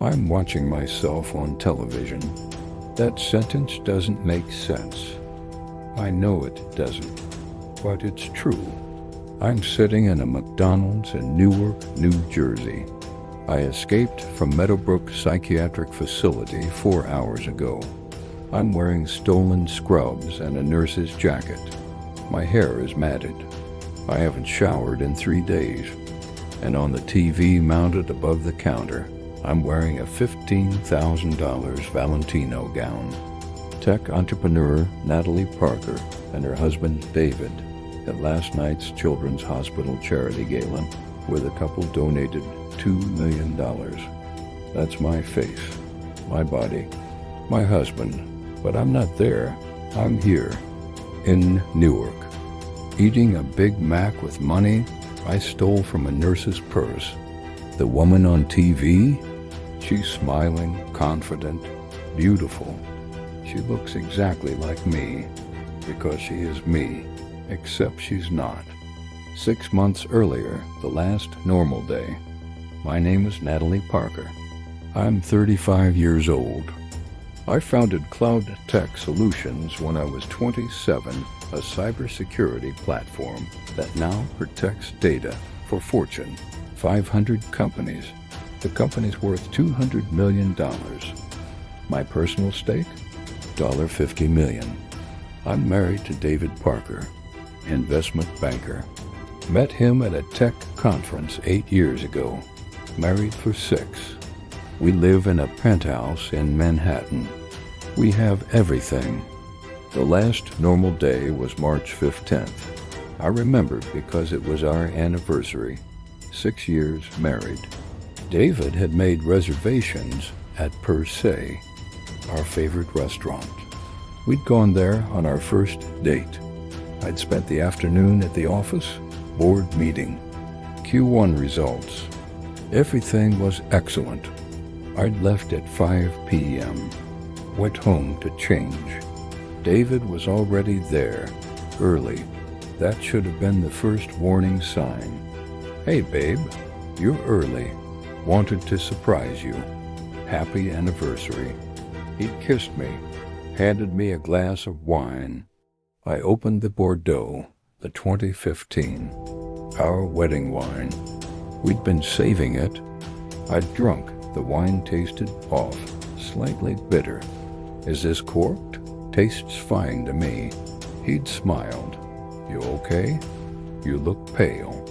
I'm watching myself on television. That sentence doesn't make sense. I know it doesn't, but it's true. I'm sitting in a McDonald's in Newark, New Jersey. I escaped from Meadowbrook Psychiatric Facility 4 hours ago. I'm wearing stolen scrubs and a nurse's jacket. My hair is matted. I haven't showered in 3 days. And on the TV mounted above the counter, I'm wearing a $15,000 Valentino gown. Tech entrepreneur Natalie Parker and her husband David at last night's Children's Hospital charity gala, where the couple donated $2 million. That's my face, my body, my husband. But I'm not there. I'm here, in Newark, eating a Big Mac with money I stole from a nurse's purse. The woman on TV? She's smiling, confident, beautiful. She looks exactly like me, because she is me, except she's not. 6 months earlier, the last normal day. My name is Natalie Parker. I'm 35 years old. I founded Cloud Tech Solutions when I was 27, a cybersecurity platform that now protects data for Fortune 500 companies. The company's worth $200 million. My personal stake? $50 million. I'm married to David Parker, investment banker. Met him at a tech conference 8 years ago. Married for 6. We live in a penthouse in Manhattan. We have everything. The last normal day was March 15th. I remember because it was our anniversary. 6 years married. David had made reservations at Per Se, our favorite restaurant. We'd gone there on our first date. I'd spent the afternoon at the office, board meeting. Q1 results. Everything was excellent. I'd left at 5 p.m. Went home to change. David was already there, early. That should have been the first warning sign. Hey babe, you're early. Wanted to surprise you. Happy anniversary. He'd kissed me, handed me a glass of wine. I opened the Bordeaux, the 2015, our wedding wine. We'd been saving it. I'd drunk. The wine tasted off, slightly bitter. Is this corked? Tastes fine to me. He'd smiled. You okay? You look pale.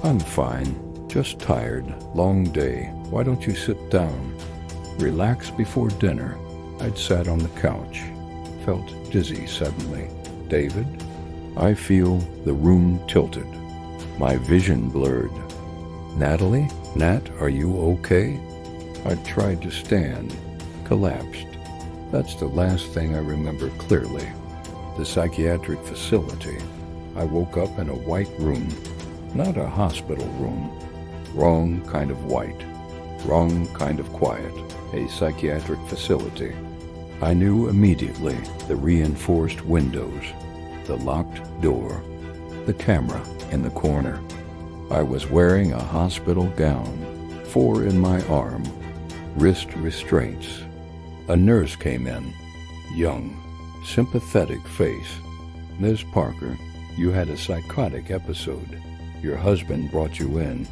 I'm fine. Just tired. Long day. Why don't you sit down? Relax before dinner. I'd sat on the couch. Felt dizzy suddenly. David? I feel the room tilted. My vision blurred. Natalie? Nat, are you okay? I tried to stand. Collapsed. That's the last thing I remember clearly. The psychiatric facility. I woke up in a white room. Not a hospital room. Wrong kind of white. Wrong kind of quiet. A psychiatric facility. I knew immediately the reinforced windows, the locked door, the camera in the corner. I was wearing a hospital gown, 4 in my arm, wrist restraints. A nurse came in, young, sympathetic face. Ms. Parker, you had a psychotic episode. Your husband brought you in.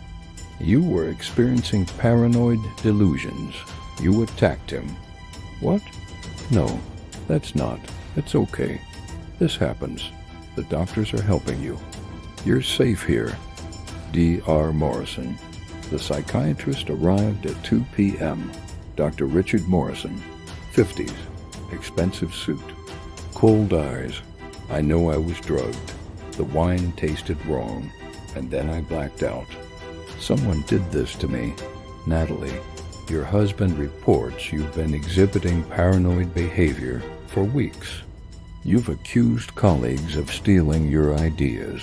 You were experiencing paranoid delusions. You attacked him. What? No, that's not. It's okay. This happens. The doctors are helping you. You're safe here. D.R. Morrison. The psychiatrist arrived at 2 p.m. Dr. Richard Morrison, 50s, expensive suit, cold eyes. I know I was drugged. The wine tasted wrong, and then I blacked out. Someone did this to me. Natalie, your husband reports you've been exhibiting paranoid behavior for weeks. You've accused colleagues of stealing your ideas.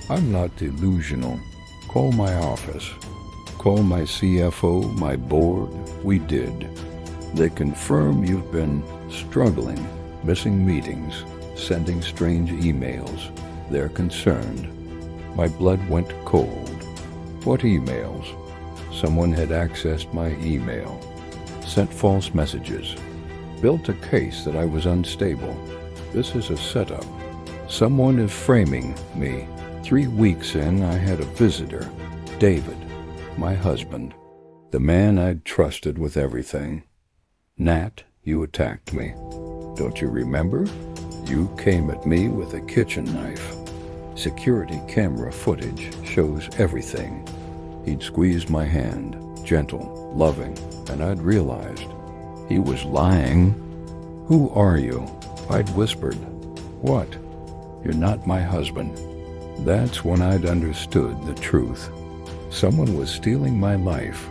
I'm not delusional. Call my office. Call my CFO, my board. We did. They confirm you've been struggling, missing meetings, sending strange emails. They're concerned. My blood went cold. What emails? Someone had accessed my email. sent false messages, built a case that I was unstable. This is a setup. Someone is framing me. 3 weeks in, I had a visitor, David, my husband, the man I'd trusted with everything. Nat, you attacked me. Don't you remember? You came at me with a kitchen knife. Security camera footage shows everything. He'd squeezed my hand, gentle, loving, and I'd realized he was lying. Who are you? I'd whispered. What? You're not my husband. That's when I'd understood the truth. Someone was stealing my life,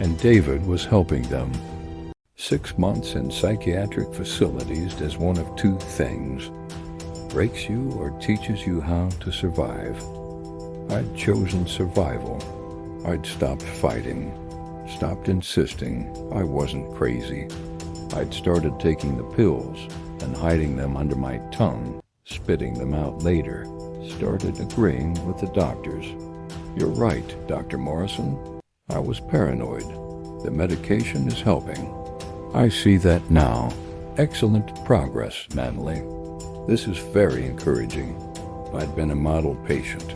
and David was helping them. 6 months in psychiatric facilities does one of two things: breaks you or teaches you how to survive. I'd chosen survival. I'd stopped fighting, stopped insisting I wasn't crazy. I'd started taking the pills and hiding them under my tongue, spitting them out later, started agreeing with the doctors. You're right, Dr. Morrison. I was paranoid. The medication is helping. I see that now. Excellent progress, Natalie. This is very encouraging. I'd been a model patient,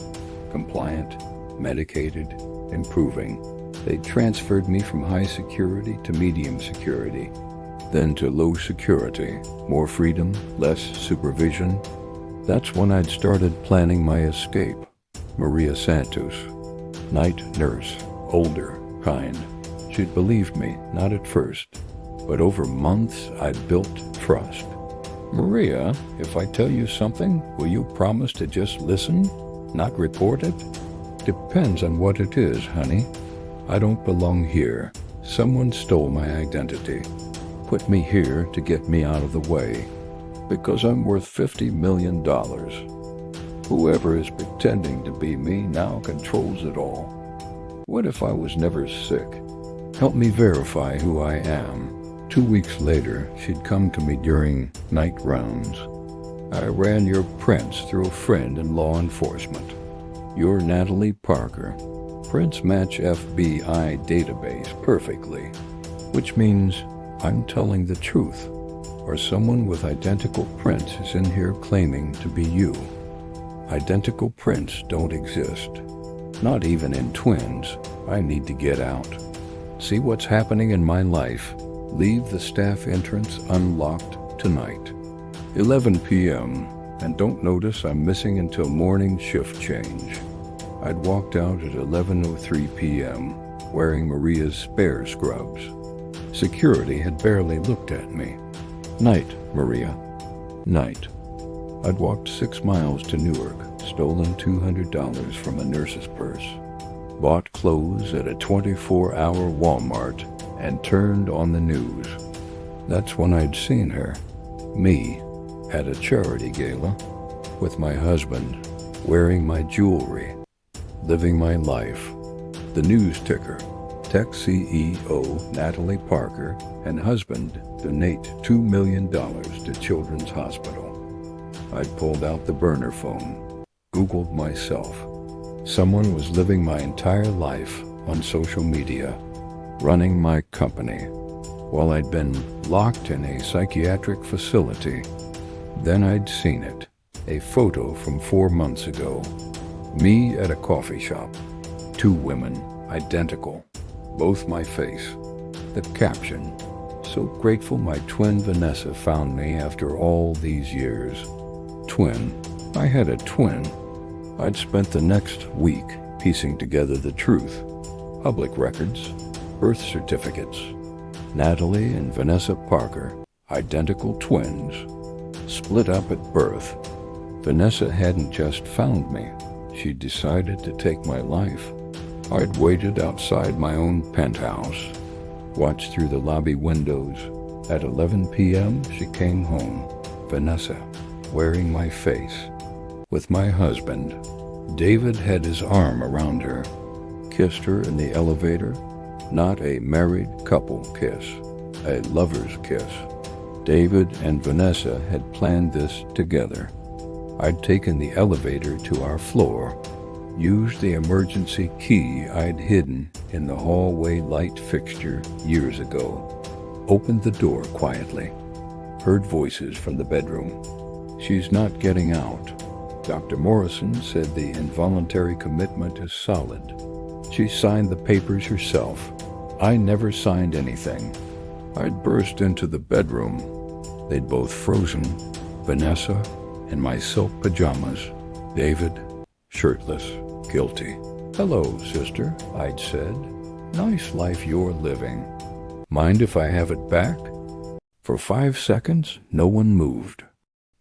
compliant, medicated, improving. They transferred me from high security to medium security, then to low security, more freedom, less supervision. That's when I'd started planning my escape. Maria Santos, night nurse, older, kind. She'd believed me, not at first, but over months I'd built trust. Maria, if I tell you something, will you promise to just listen, not report it? Depends on what it is, honey. I don't belong here. Someone stole my identity. Put me here to get me out of the way, because I'm worth $50 million. Whoever is pretending to be me now controls it all. What if I was never sick? Help me verify who I am. 2 weeks later, she'd come to me during night rounds. I ran your prints through a friend in law enforcement. You're Natalie Parker. Prints match FBI database perfectly, which means I'm telling the truth, or someone with identical prints is in here claiming to be you. Identical prints don't exist, not even in twins. I need to get out. See what's happening in my life. Leave the staff entrance unlocked tonight. 11 p.m. and don't notice I'm missing until morning shift change. I'd walked out at 11:03 p.m. wearing Maria's spare scrubs. Security had barely looked at me. Night, Maria. Night. I'd walked 6 miles to Newark, stolen $200 from a nurse's purse, bought clothes at a 24-hour Walmart, and turned on the news. That's when I'd seen her, me, at a charity gala, with my husband, wearing my jewelry, living my life. The news ticker, tech CEO Natalie Parker and husband donate $2 million to Children's Hospital. I'd pulled out the burner phone, Googled myself. Someone was living my entire life on social media, running my company, while I'd been locked in a psychiatric facility. Then I'd seen it, a photo from 4 months ago. Me at a coffee shop. 2 women, identical, both my face. The caption, so grateful my twin Vanessa found me after all these years. Twin. I had a twin. I'd spent the next week piecing together the truth. Public records, birth certificates. Natalie and Vanessa Parker, identical twins, split up at birth. Vanessa hadn't just found me. She'd decided to take my life. I'd waited outside my own penthouse, watched through the lobby windows. At 11 p.m., she came home. Vanessa, wearing my face, with my husband. David had his arm around her, kissed her in the elevator. Not a married couple kiss, a lover's kiss. David and Vanessa had planned this together. I'd taken the elevator to our floor, used the emergency key I'd hidden in the hallway light fixture years ago. opened the door quietly. Heard voices from the bedroom. "She's not getting out. Dr. Morrison said the involuntary commitment is solid. She signed the papers herself. I never signed anything." I'd burst into the bedroom. They'd both frozen, Vanessa in my silk pajamas, David shirtless, guilty. "Hello, sister," I'd said. "Nice life you're living. Mind if I have it back?" For 5 seconds, no one moved.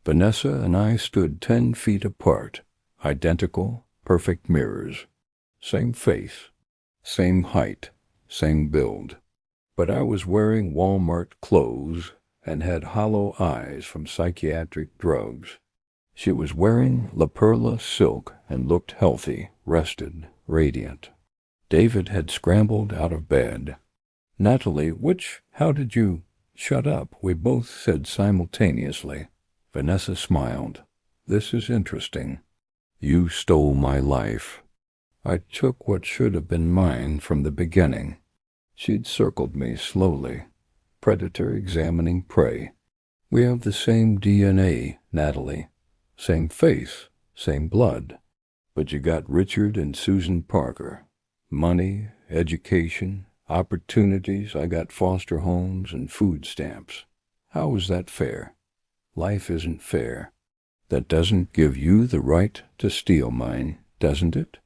Vanessa and I stood 10 feet apart, identical, perfect mirrors. Same face, same height, same build. But I was wearing Walmart clothes and had hollow eyes from psychiatric drugs. She was wearing La Perla silk and looked healthy, rested, radiant. David had scrambled out of bed. "Natalie, how did you—" "Shut up," we both said simultaneously. Vanessa smiled. "This is interesting. You stole my life." I took what should have been mine from the beginning. She'd circled me slowly. Predator examining prey. "We have the same DNA, Natalie. Same face, same blood. But you got Richard and Susan Parker. Money, education, opportunities. I got foster homes and food stamps. How is that fair? Life isn't fair. That doesn't give you the right to steal mine, doesn't it?"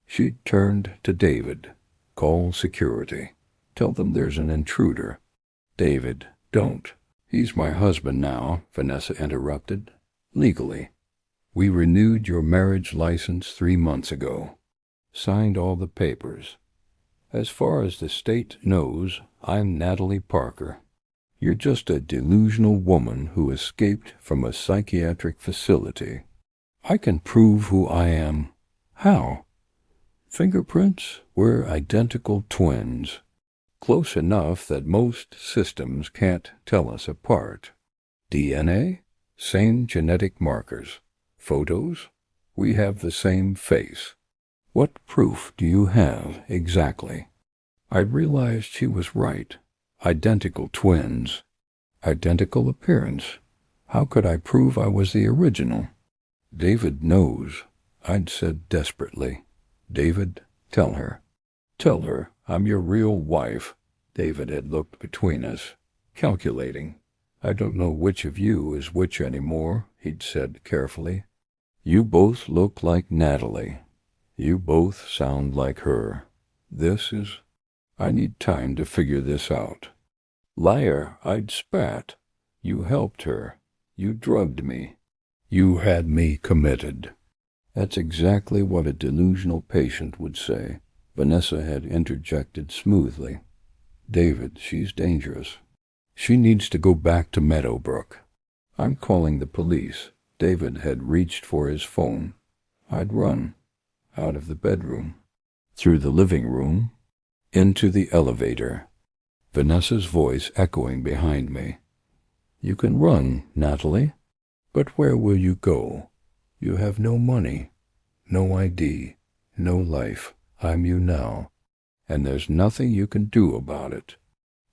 She turned to David. "Call security. Tell them there's an intruder." "David, don't. He's my husband now," Vanessa interrupted. "Legally. We renewed your marriage license 3 months ago. Signed all the papers. As far as the state knows, I'm Natalie Parker. You're just a delusional woman who escaped from a psychiatric facility. I can prove who I am." "How?" "Fingerprints? We're identical twins. Close enough that most systems can't tell us apart. DNA? Same genetic markers. Photos? We have the same face. What proof do you have, exactly?" I realized she was right. Identical twins. Identical appearance. How could I prove I was the original? "David knows," I'd said desperately. "David, tell her. Tell her I'm your real wife." David had looked between us, calculating. "I don't know which of you is which anymore," he'd said carefully. "You both look like Natalie. You both sound like her. I need time to figure this out." "Liar," I'd spat. "You helped her. You drugged me. You had me committed." That's exactly what a delusional patient would say, Vanessa had interjected smoothly. "David, she's dangerous. She needs to go back to Meadowbrook. I'm calling the police." David had reached for his phone. I'd run. Out of the bedroom. Through the living room. Into the elevator. Vanessa's voice echoing behind me. "You can run, Natalie. But where will you go? You have no money, no ID, no life. I'm you now. And there's nothing you can do about it."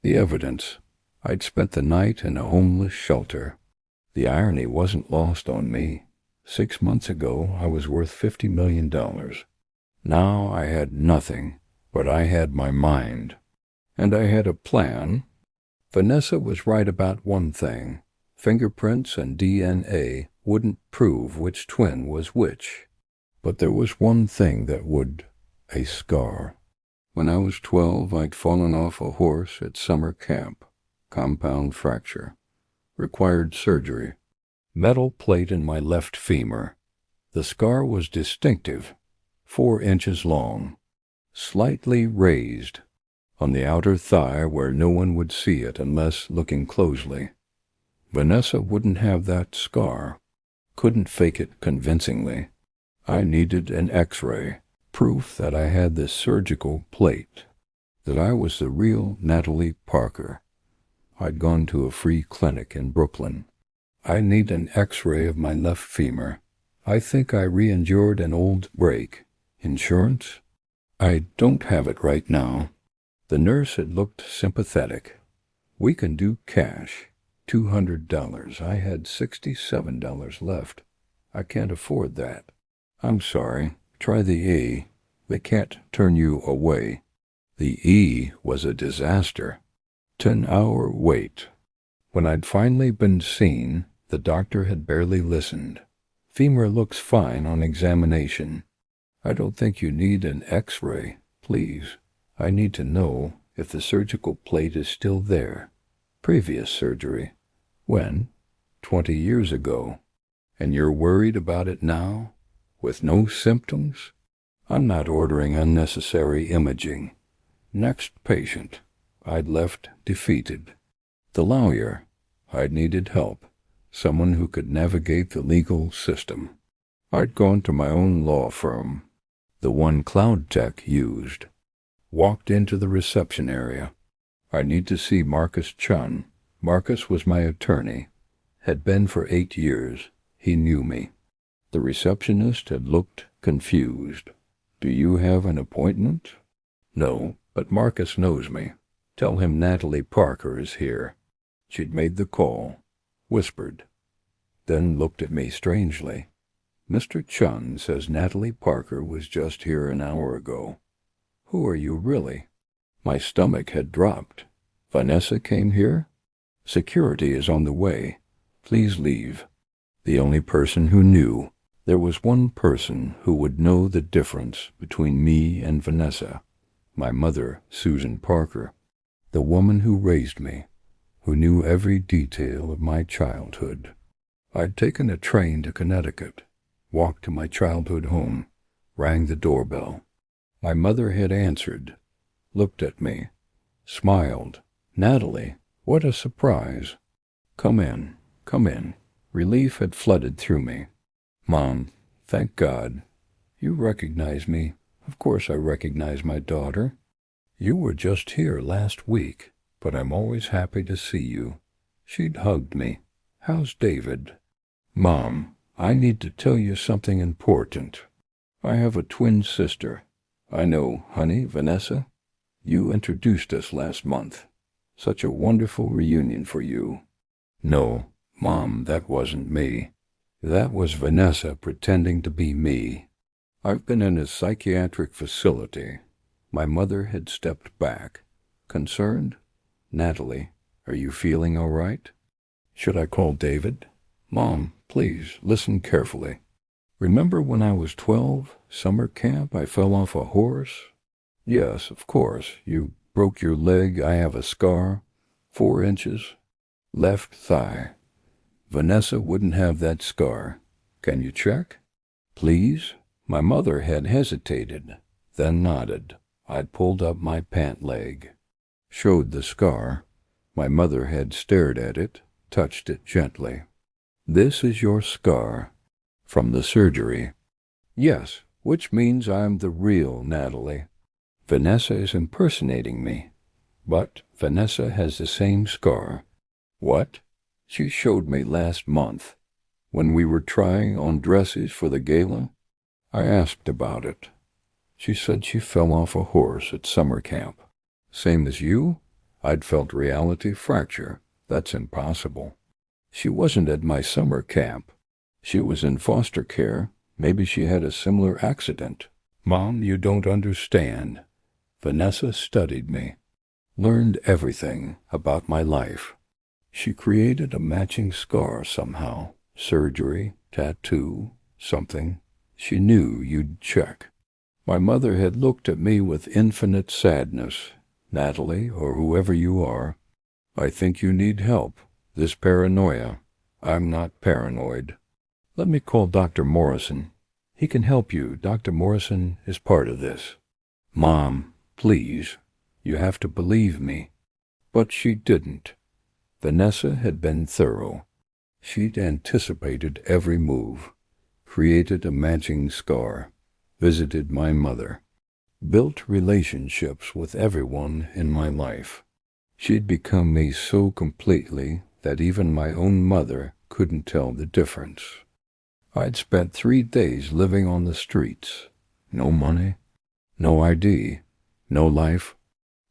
The evidence. I'd spent the night in a homeless shelter. The irony wasn't lost on me. 6 months ago, I was worth $50 million. Now I had nothing, but I had my mind. And I had a plan. Vanessa was right about one thing. Fingerprints and DNA wouldn't prove which twin was which. But there was one thing that would. A scar. When I was 12, I'd fallen off a horse at summer camp. Compound fracture. Required surgery. Metal plate in my left femur. The scar was distinctive. 4 inches long. Slightly raised. On the outer thigh where no one would see it unless looking closely. Vanessa wouldn't have that scar. Couldn't fake it convincingly. I needed an X-ray. Proof that I had this surgical plate. That I was the real Natalie Parker. I'd gone to a free clinic in Brooklyn. "I need an X-ray of my left femur. I think I re-injured an old break. Insurance?" "I don't have it right now." The nurse had looked sympathetic. We can do cash. $200. I had $67 left. I can't afford that. I'm sorry. Try the E. They can't turn you away. The E was a disaster. 10-hour wait. When I'd finally been seen, the doctor had barely listened. Femur looks fine on examination. I don't think you need an X-ray, please. I need to know if the surgical plate is still there. Previous surgery. When? 20 years ago. And you're worried about it now? With no symptoms? I'm not ordering unnecessary imaging. Next patient. I'd left defeated. The lawyer. I'd needed help. Someone who could navigate the legal system. I'd gone to my own law firm, the one Cloud Tech used. Walked into the reception area. I need to see Marcus Chun. Marcus was my attorney. Had been for 8 years. He knew me. The receptionist had looked confused. Do you have an appointment? No, but Marcus knows me. Tell him Natalie Parker is here. She'd made the call. Whispered. Then looked at me strangely. Mr. Chun says Natalie Parker was just here an hour ago. Who are you really? My stomach had dropped. Vanessa came here? Security is on the way. Please leave. The only person who knew. There was one person who would know the difference between me and Vanessa. My mother, Susan Parker. The woman who raised me. Who knew every detail of my childhood. I'd taken a train to Connecticut, walked to my childhood home, rang the doorbell. My mother had answered, looked at me, smiled. Natalie, what a surprise. Come in, come in. Relief had flooded through me. Mom, thank God. You recognize me. Of course I recognize my daughter. You were just here last week. But I'm always happy to see you. She'd hugged me. How's David? Mom, I need to tell you something important. I have a twin sister. I know, honey, Vanessa. You introduced us last month. Such a wonderful reunion for you. No, Mom, that wasn't me. That was Vanessa pretending to be me. I've been in a psychiatric facility. My mother had stepped back. Concerned? Natalie, are you feeling all right? Should I call David? Mom, please, listen carefully. Remember when I was 12, summer camp, I fell off a horse? Yes, of course. You broke your leg. I have a scar. 4 inches. Left thigh. Vanessa wouldn't have that scar. Can you check? Please? My mother had hesitated, then nodded. I'd pulled up my pant leg. Showed the scar. My mother had stared at it, touched it gently. This is your scar. From the surgery. Yes, which means I'm the real Natalie. Vanessa is impersonating me. But Vanessa has the same scar. What? She showed me last month. When we were trying on dresses for the gala, I asked about it. She said she fell off a horse at summer camp. Same as you? I'd felt reality fracture. That's impossible. She wasn't at my summer camp. She was in foster care. Maybe she had a similar accident. Mom, you don't understand. Vanessa studied me. Learned everything about my life. She created a matching scar somehow. Surgery, tattoo, something. She knew you'd check. My mother had looked at me with infinite sadness. Natalie, or whoever you are, I think you need help. This paranoia. I'm not paranoid. Let me call Dr. Morrison. He can help you. Dr. Morrison is part of this. Mom, please. You have to believe me. But she didn't. Vanessa had been thorough. She'd anticipated every move. Created a matching scar. Visited my mother. Built relationships with everyone in my life. She'd become me so completely that even my own mother couldn't tell the difference. I'd spent 3 days living on the streets. No money, no ID, no life.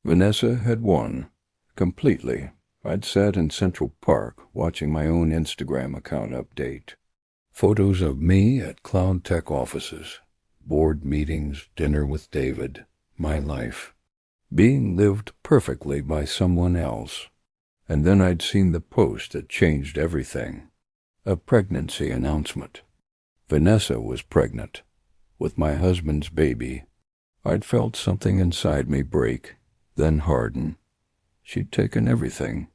Vanessa had won, completely. I'd sat in Central Park watching my own Instagram account update. Photos of me at Cloud Tech offices, board meetings, dinner with David, my life, being lived perfectly by someone else. And then I'd seen the post that changed everything. A pregnancy announcement. Vanessa was pregnant, with my husband's baby. I'd felt something inside me break, then harden. She'd taken everything,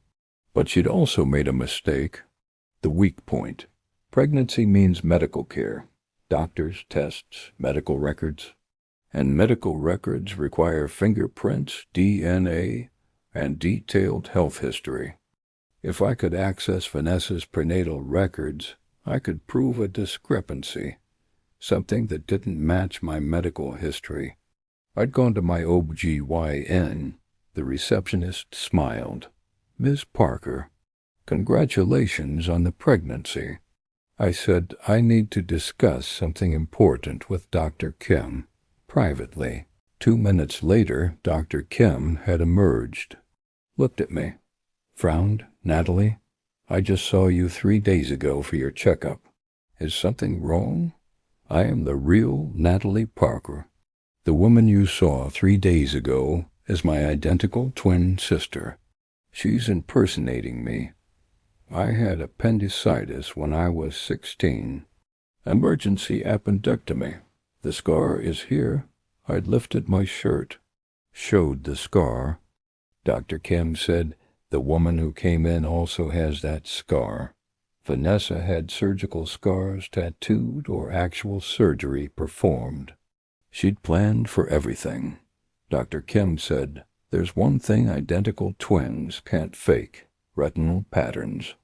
but she'd also made a mistake. The weak point. Pregnancy means medical care, doctors, tests, medical records. And medical records require fingerprints, DNA, and detailed health history. If I could access Vanessa's prenatal records, I could prove a discrepancy, something that didn't match my medical history. I'd gone to my OBGYN. The receptionist smiled. "Ms. Parker, congratulations on the pregnancy." I said, "I need to discuss something important with Dr. Kim, privately." 2 minutes later, Dr. Kim had emerged, looked at me, frowned. "Natalie, I just saw you 3 days ago for your checkup. Is something wrong? I am the real Natalie Parker. The woman you saw 3 days ago is my identical twin sister. She's impersonating me. I had appendicitis when I was 16. Emergency appendectomy. The scar is here." I'd lifted my shirt, showed the scar. Dr. Kim said, "The woman who came in also has that scar." Vanessa had surgical scars tattooed or actual surgery performed. She'd planned for everything. Dr. Kim said, "There's one thing identical twins can't fake: retinal patterns.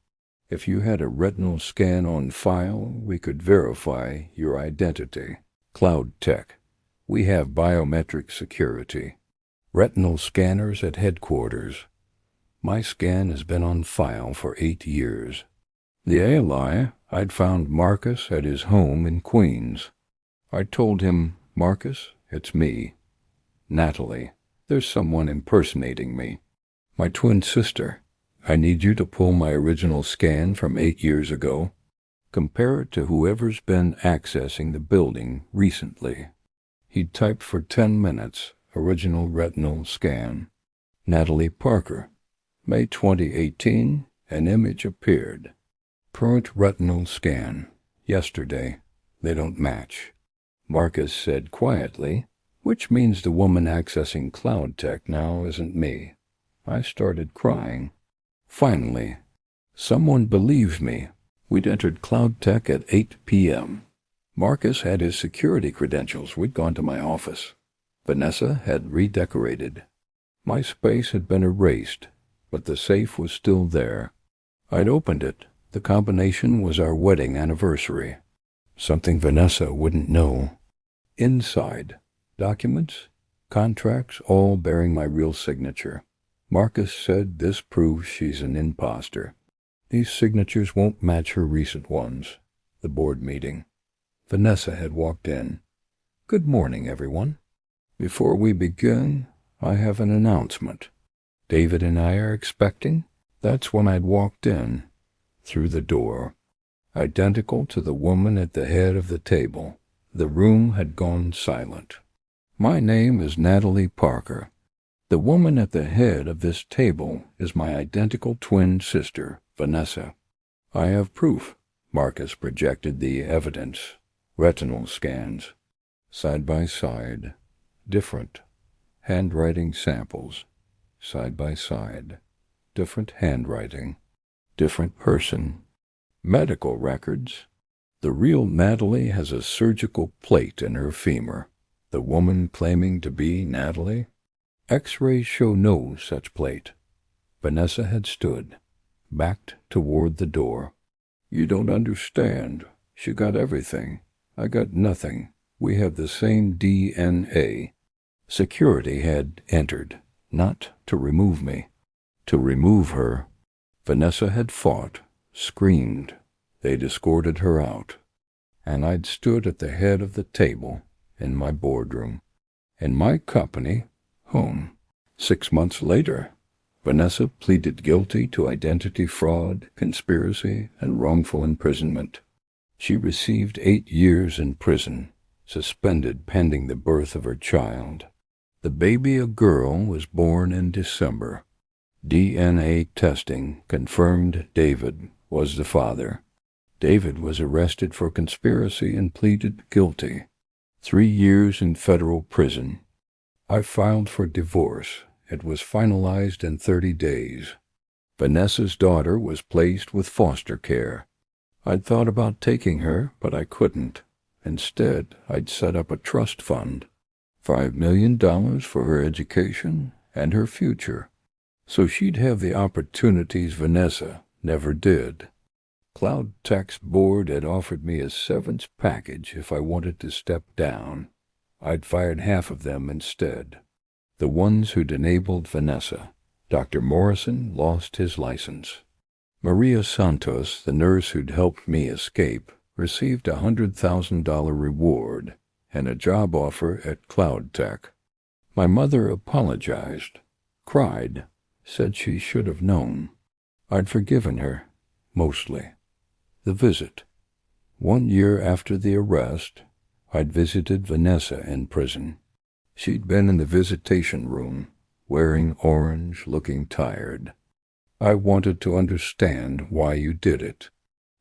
If you had a retinal scan on file, we could verify your identity. Cloud Tech. We have biometric security. Retinal scanners at headquarters. My scan has been on file for 8 years. The ally, I'd found Marcus at his home in Queens. I told him, 'Marcus, it's me. Natalie, there's someone impersonating me. My twin sister. I need you to pull my original scan from 8 years ago. Compare it to whoever's been accessing the building recently.' He typed for 10 minutes, original retinal scan. Natalie Parker. May 2018, an image appeared. Current retinal scan. Yesterday. They don't match." Marcus said quietly, "Which means the woman accessing Cloud Tech now isn't me." I started crying. Finally, someone believed me. We'd entered Cloud Tech at 8 p.m. Marcus had his security credentials. We'd gone to my office. Vanessa had redecorated. My space had been erased, but the safe was still there. I'd opened it. The combination was our wedding anniversary. Something Vanessa wouldn't know. Inside, documents, contracts, all bearing my real signature. Marcus said this proves she's an imposter. These signatures won't match her recent ones. The board meeting. Vanessa had walked in. "Good morning, everyone. Before we begin, I have an announcement. David and I are expecting." That's when I'd walked in, through the door, identical to the woman at the head of the table. The room had gone silent. "My name is Natalie Parker. The woman at the head of this table is my identical twin sister, Vanessa. I have proof." Marcus projected the evidence. Retinal scans. Side by side. Different. Handwriting samples. Side by side. Different handwriting. Different person. Medical records. The real Natalie has a surgical plate in her femur. The woman claiming to be Natalie? X-rays show no such plate. Vanessa had stood, backed toward the door. "You don't understand. She got everything. I got nothing. We have the same DNA. Security had entered, not to remove me, to remove her. Vanessa had fought, screamed. They'd escorted her out. And I'd stood at the head of the table, in my boardroom, in my company, home. 6 months later, Vanessa pleaded guilty to identity fraud, conspiracy, and wrongful imprisonment. She received 8 years in prison, suspended pending the birth of her child. The baby, a girl, was born in December. DNA testing confirmed David was the father. David was arrested for conspiracy and pleaded guilty. 3 years in federal prison. I filed for divorce. It was finalized in 30 days. Vanessa's daughter was placed with foster care. I'd thought about taking her, but I couldn't. Instead, I'd set up a trust fund. $5 million for her education and her future, so she'd have the opportunities Vanessa never did. Cloud Tech's board had offered me a severance package if I wanted to step down. I'd fired half of them instead. The ones who'd enabled Vanessa. Dr. Morrison lost his license. Maria Santos, the nurse who'd helped me escape, received a $100,000 reward and a job offer at Cloud Tech. My mother apologized, cried, said she should have known. I'd forgiven her, mostly. The visit. 1 year after the arrest, I'd visited Vanessa in prison. She'd been in the visitation room, wearing orange, looking tired. I wanted to understand why you did it.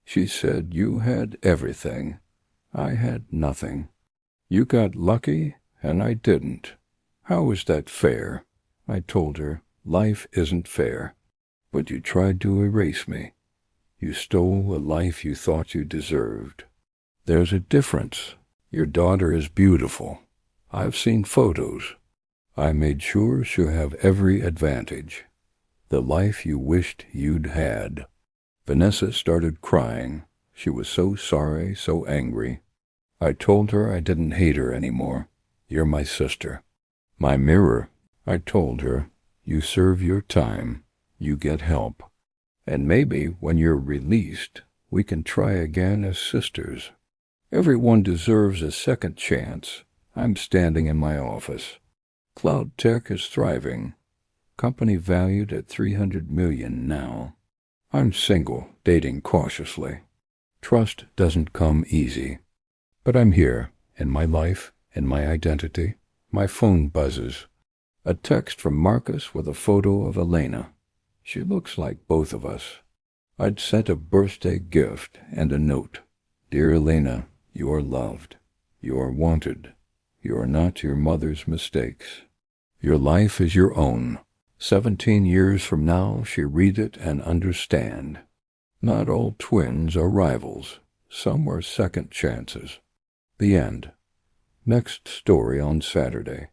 She said you had everything. I had nothing. You got lucky, and I didn't. How is that fair? I told her, life isn't fair. But you tried to erase me. You stole a life you thought you deserved. There's a difference. Your daughter is beautiful. I've seen photos. I made sure she'll have every advantage. The life you wished you'd had. Vanessa started crying. She was so sorry, so angry. I told her I didn't hate her anymore. You're my sister. My mirror. I told her, you serve your time. You get help. And maybe when you're released, we can try again as sisters. Everyone deserves a second chance. I'm standing in my office. Cloud Tech is thriving. Company valued at $300 million now. I'm single, dating cautiously. Trust doesn't come easy. But I'm here, in my life, in my identity. My phone buzzes. A text from Marcus with a photo of Elena. She looks like both of us. I'd sent a birthday gift and a note. Dear Elena, you are loved. You are wanted. You are not your mother's mistakes. Your life is your own. 17 years from now, she'll read it and understand. Not all twins are rivals. Some are second chances. The end. Next story on Saturday.